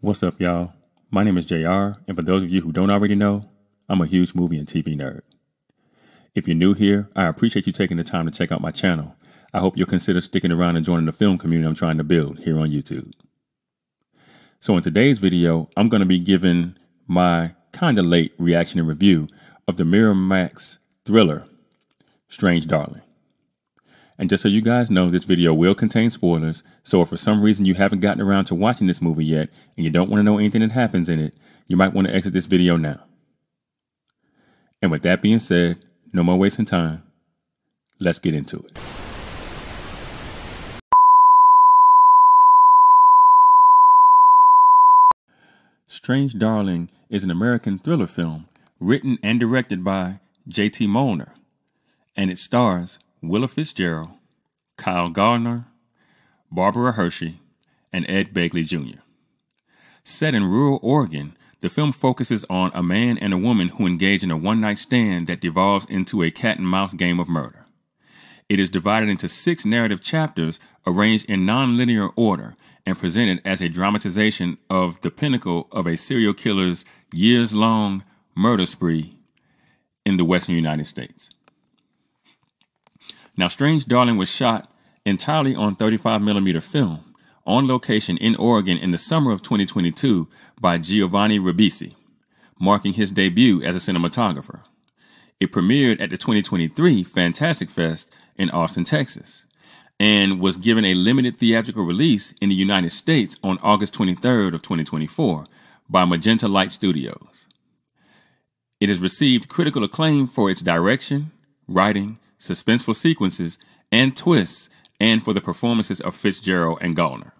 What's up, y'all? My name is JR, and for those of you who don't already know, I'm a huge movie and TV nerd. If you're new here, I appreciate you taking the time to check out my channel. I hope you'll consider sticking around and joining the film community I'm trying to build here on YouTube. So in today's video, I'm going to be giving my kinda late reaction and review of the Miriam thriller, Strange Darling. And just so you guys know, this video will contain spoilers, so if for some reason you haven't gotten around to watching this movie yet and you don't want to know anything that happens in it, you might want to exit this video now. And with that being said, no more wasting time. Let's get into it. Strange Darling is an American thriller film written and directed by J.T. Molnar, and it stars Willa Fitzgerald, Kyle Gardner, Barbara Hershey, and Ed Begley Jr. Set in rural Oregon, the film focuses on a man and a woman who engage in a one-night stand that devolves into a cat-and-mouse game of murder. It is divided into 6 narrative chapters arranged in non-linear order and presented as a dramatization of the pinnacle of a serial killer's years-long murder spree in the western United States. Now, Strange Darling was shot entirely on 35mm film on location in Oregon in the summer of 2022 by Giovanni Ribisi, marking his debut as a cinematographer. It premiered at the 2023 Fantastic Fest in Austin, Texas, and was given a limited theatrical release in the United States on August 23rd of 2024 by Magenta Light Studios. It has received critical acclaim for its direction, writing, suspenseful sequences, and twists, and for the performances of Fitzgerald and Gardner.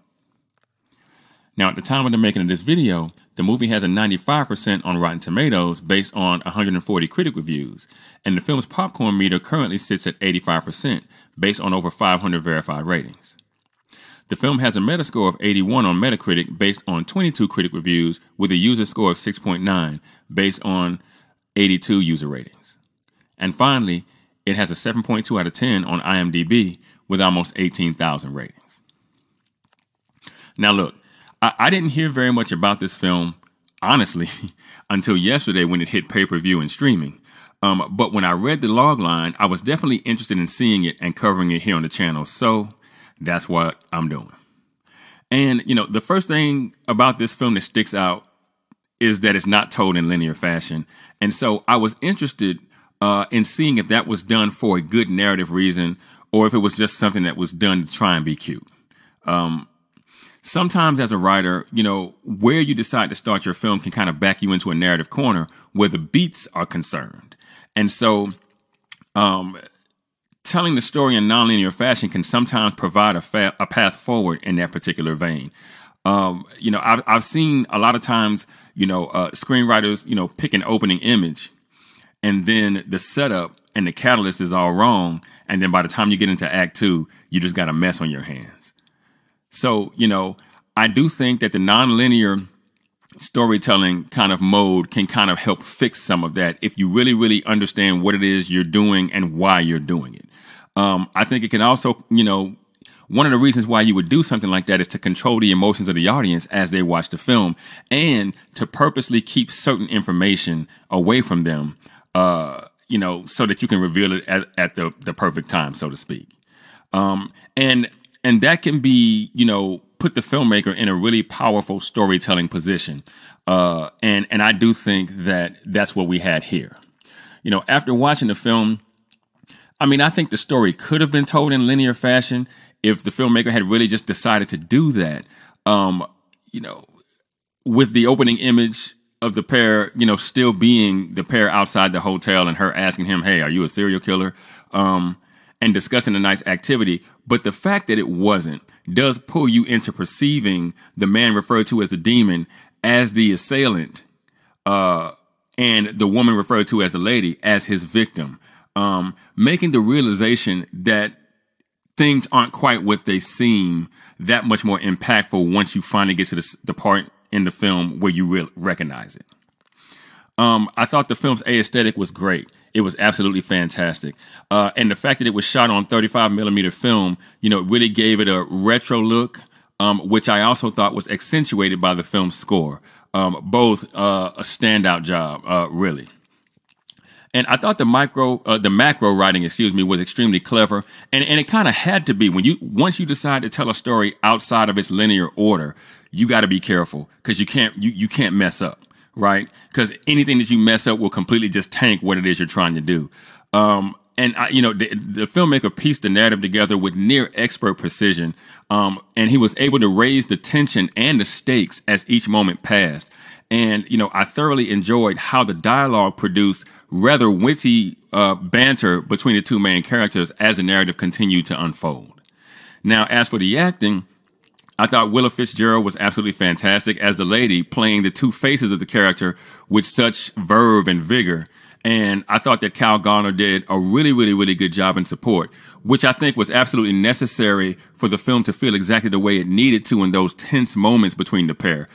Now, at the time of the making of this video, the movie has a 95% on Rotten Tomatoes based on 140 critic reviews, and the film's popcorn meter currently sits at 85% based on over 500 verified ratings. The film has a Metascore of 81 on Metacritic based on 22 critic reviews with a user score of 6.9 based on 82 user ratings. And finally, it has a 7.2 out of 10 on IMDb with almost 18,000 ratings. Now look, I didn't hear very much about this film, honestly, until yesterday when it hit pay-per-view and streaming. But when I read the logline, I was definitely interested in seeing it and covering it here on the channel. So that's what I'm doing. And, you know, the first thing about this film that sticks out is that it's not told in linear fashion. And so I was interested in seeing if that was done for a good narrative reason or if it was just something that was done to try and be cute. Sometimes as a writer, you know, where you decide to start your film can kind of back you into a narrative corner where the beats are concerned. And so telling the story in nonlinear fashion can sometimes provide a path forward in that particular vein. You know, I've seen a lot of times, you know, screenwriters, you know, pick an opening image and then the setup and the catalyst is all wrong. And then by the time you get into Act 2, you just got a mess on your hands. So, you know, I do think that the nonlinear storytelling kind of mode can kind of help fix some of that if you really, really understand what it is you're doing and why you're doing it. I think it can also, you know, one of the reasons why you would do something like that is to control the emotions of the audience as they watch the film and to purposely keep certain information away from them. You know, so that you can reveal it at the perfect time, so to speak. And that can be, you know, put the filmmaker in a really powerful storytelling position. And I do think that that's what we had here. You know, after watching the film, I mean, I think the story could have been told in linear fashion if the filmmaker had really just decided to do that. You know, with the opening image of the pair, you know, still being the pair outside the hotel and her asking him, hey, are you a serial killer? And discussing a nice activity. But the fact that it wasn't does pull you into perceiving the man referred to as the demon as the assailant and the woman referred to as the lady as his victim, making the realization that things aren't quite what they seem that much more impactful once you finally get to the part in the film where you recognize it. I thought the film's aesthetic was great. It was absolutely fantastic. And the fact that it was shot on 35mm film, you know, really gave it a retro look. which I also thought was accentuated by the film's score. Both a standout job, really. And I thought the macro writing, was extremely clever, and it kind of had to be. Once you decide to tell a story outside of its linear order, you got to be careful because you can't mess up, right? Because anything that you mess up will completely just tank what it is you're trying to do. The filmmaker pieced the narrative together with near expert precision, and he was able to raise the tension and the stakes as each moment passed. And, I thoroughly enjoyed how the dialogue produced rather witty banter between the two main characters as the narrative continued to unfold. Now, as for the acting, I thought Willa Fitzgerald was absolutely fantastic as the lady, playing the two faces of the character with such verve and vigor. And I thought that Kyle Garner did a really, really, really good job in support, which I think was absolutely necessary for the film to feel exactly the way it needed to in those tense moments between the pair.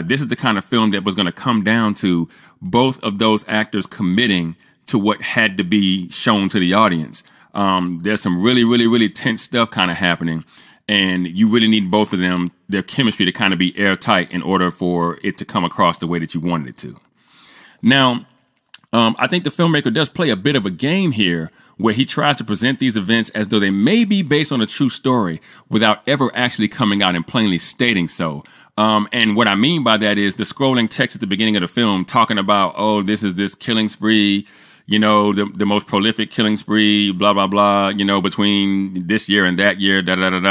This is the kind of film that was going to come down to both of those actors committing to what had to be shown to the audience. There's some really, really, really tense stuff kind of happening, and you really need both of them, their chemistry, to kind of be airtight in order for it to come across the way that you wanted it to. Now, I think the filmmaker does play a bit of a game here where he tries to present these events as though they may be based on a true story without ever actually coming out and plainly stating so. And what I mean by that is the scrolling text at the beginning of the film talking about, oh, this is this killing spree, the most prolific killing spree, blah, blah, blah, between this year and that year,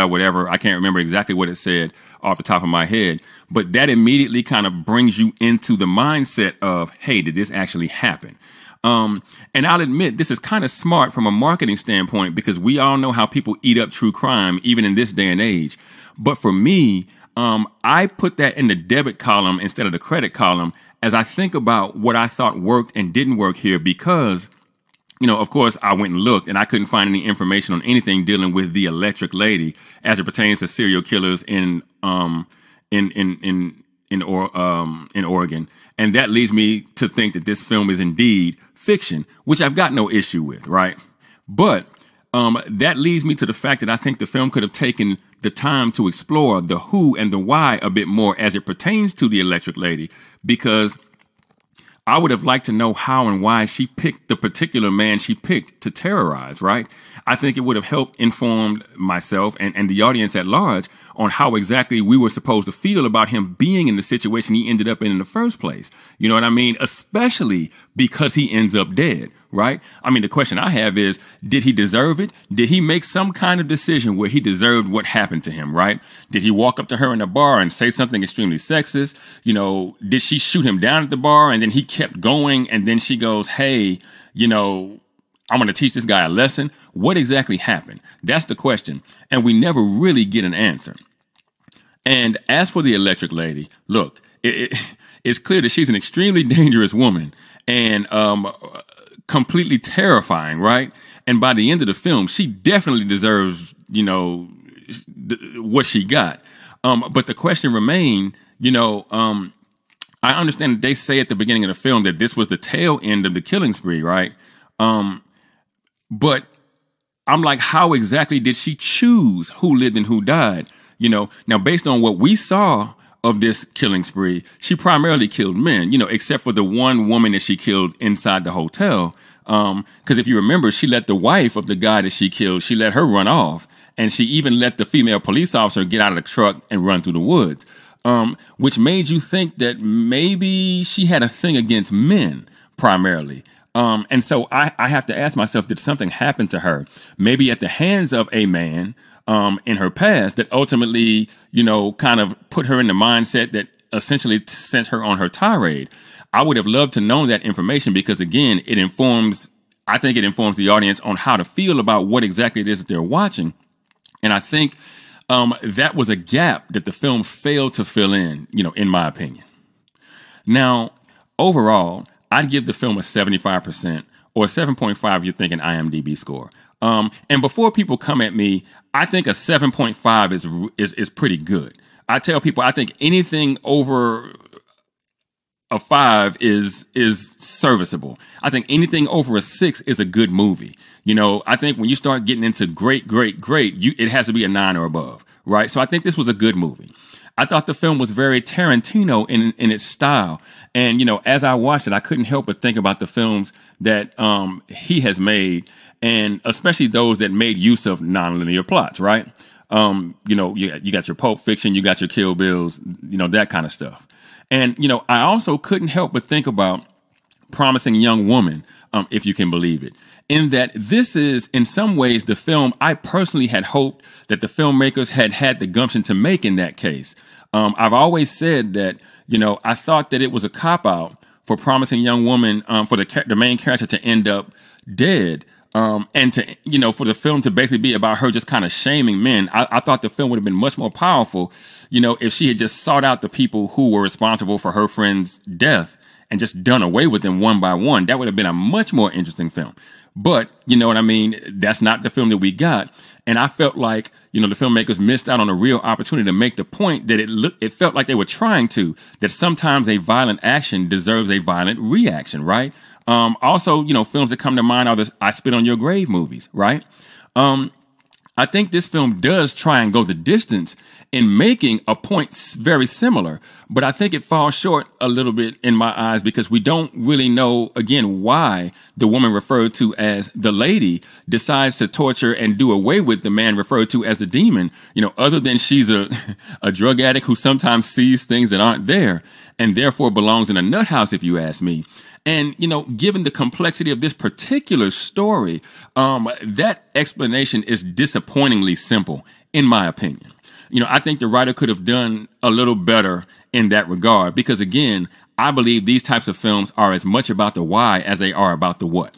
whatever. I can't remember exactly what it said off the top of my head. But that immediately kind of brings you into the mindset of, hey, did this actually happen? And I'll admit this is kind of smart from a marketing standpoint because we all know how people eat up true crime, even in this day and age. But for me, I put that in the debit column instead of the credit column as I think about what I thought worked and didn't work here because, of course, I went and looked and I couldn't find any information on anything dealing with the Electric Lady as it pertains to serial killers in Oregon. And that leads me to think that this film is indeed fiction, which I've got no issue with, right? But that leads me to the fact that I think the film could have taken the time to explore the who and the why a bit more as it pertains to the Electric Lady, because I would have liked to know how and why she picked the particular man she picked to terrorize, right? I think it would have helped inform myself and the audience at large on how exactly we were supposed to feel about him being in the situation he ended up in the first place. You know what I mean? Especially because he ends up dead, right? I mean, the question I have is, did he deserve it? Did he make some kind of decision where he deserved what happened to him, right? Did he walk up to her in the bar and say something extremely sexist? Did she shoot him down at the bar and then he kept going and then she goes, hey, I'm going to teach this guy a lesson? What exactly happened? That's the question. And we never really get an answer. And as for the Electric Lady, look, it's clear that she's an extremely dangerous woman and completely terrifying, right? And by the end of the film, she definitely deserves, what she got. But the question remained, I understand that they say at the beginning of the film that this was the tail end of the killing spree, right? But I'm like, how exactly did she choose who lived and who died? Now based on what we saw of this killing spree, she primarily killed men, except for the one woman that she killed inside the hotel. Because if you remember, she let the wife of the guy that she killed, she let her run off. And she even let the female police officer get out of the truck and run through the woods, which made you think that maybe she had a thing against men primarily. And so I have to ask myself, did something happen to her? Maybe at the hands of a man in her past that ultimately, kind of put her in the mindset that essentially sent her on her tirade. I would have loved to know that information because, again, I think it informs the audience on how to feel about what exactly it is that they're watching. And I think that was a gap that the film failed to fill in my opinion. Now, overall, I'd give the film a 75% or a 7.5 if you're thinking IMDb score. And before people come at me, I think a 7.5 is pretty good. I tell people I think anything over a 5 is serviceable. I think anything over a 6 is a good movie. I think when you start getting into great, it has to be a 9 or above, right? So I think this was a good movie. I thought the film was very Tarantino in its style. And, as I watched it, I couldn't help but think about the films that he has made, and especially those that made use of nonlinear plots, right? You got your Pulp Fiction, you got your Kill Bills, that kind of stuff. And, I also couldn't help but think about Promising Young Woman, if you can believe it, in that this is, in some ways, the film I personally had hoped that the filmmakers had the gumption to make in that case. I've always said that, I thought that it was a cop-out for Promising Young Woman, for the main character to end up dead. And to, for the film to basically be about her just kind of shaming men. I thought the film would have been much more powerful, if she had just sought out the people who were responsible for her friend's death and just done away with them one by one. That would have been a much more interesting film. But, you know what I mean? That's not the film that we got. And I felt like, the filmmakers missed out on a real opportunity to make the point that it felt like they were trying to, that sometimes a violent action deserves a violent reaction, right? Also, films that come to mind are the I Spit on Your Grave movies, right? I think this film does try and go the distance in making a point very similar, but I think it falls short a little bit in my eyes because we don't really know, again, why the woman referred to as the lady decides to torture and do away with the man referred to as the demon, other than she's a drug addict who sometimes sees things that aren't there and therefore belongs in a nut house, if you ask me. And, given the complexity of this particular story, that explanation is disappointingly simple, in my opinion. I think the writer could have done a little better in that regard because, again, I believe these types of films are as much about the why as they are about the what.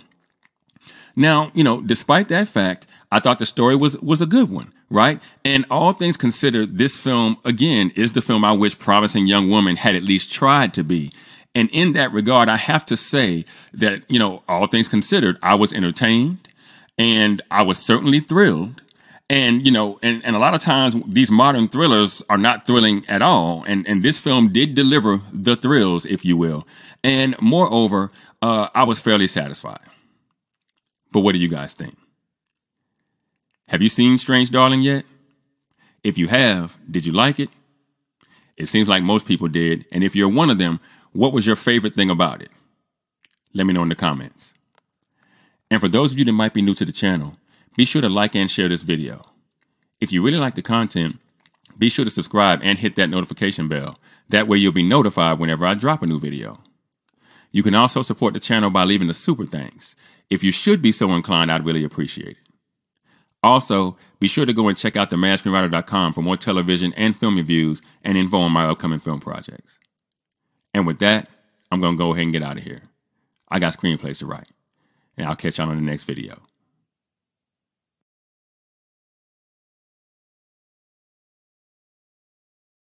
Now, despite that fact, I thought the story was a good one, right? And all things considered, this film, again, is the film I wish Promising Young Woman had at least tried to be. And in that regard, I have to say that, all things considered, I was entertained and I was certainly thrilled. And, and a lot of times these modern thrillers are not thrilling at all. And this film did deliver the thrills, if you will. And moreover, I was fairly satisfied. But what do you guys think? Have you seen Strange Darling yet? If you have, did you like it? It seems like most people did. And if you're one of them, what was your favorite thing about it? Let me know in the comments. And for those of you that might be new to the channel, be sure to like and share this video. If you really like the content, be sure to subscribe and hit that notification bell. That way you'll be notified whenever I drop a new video. You can also support the channel by leaving a super thanks. If you should be so inclined, I'd really appreciate it. Also, be sure to go and check out themadScreenwriter.com for more television and film reviews and info on my upcoming film projects. And with that, I'm going to go ahead and get out of here. I got screenplays to write, and I'll catch y'all on the next video.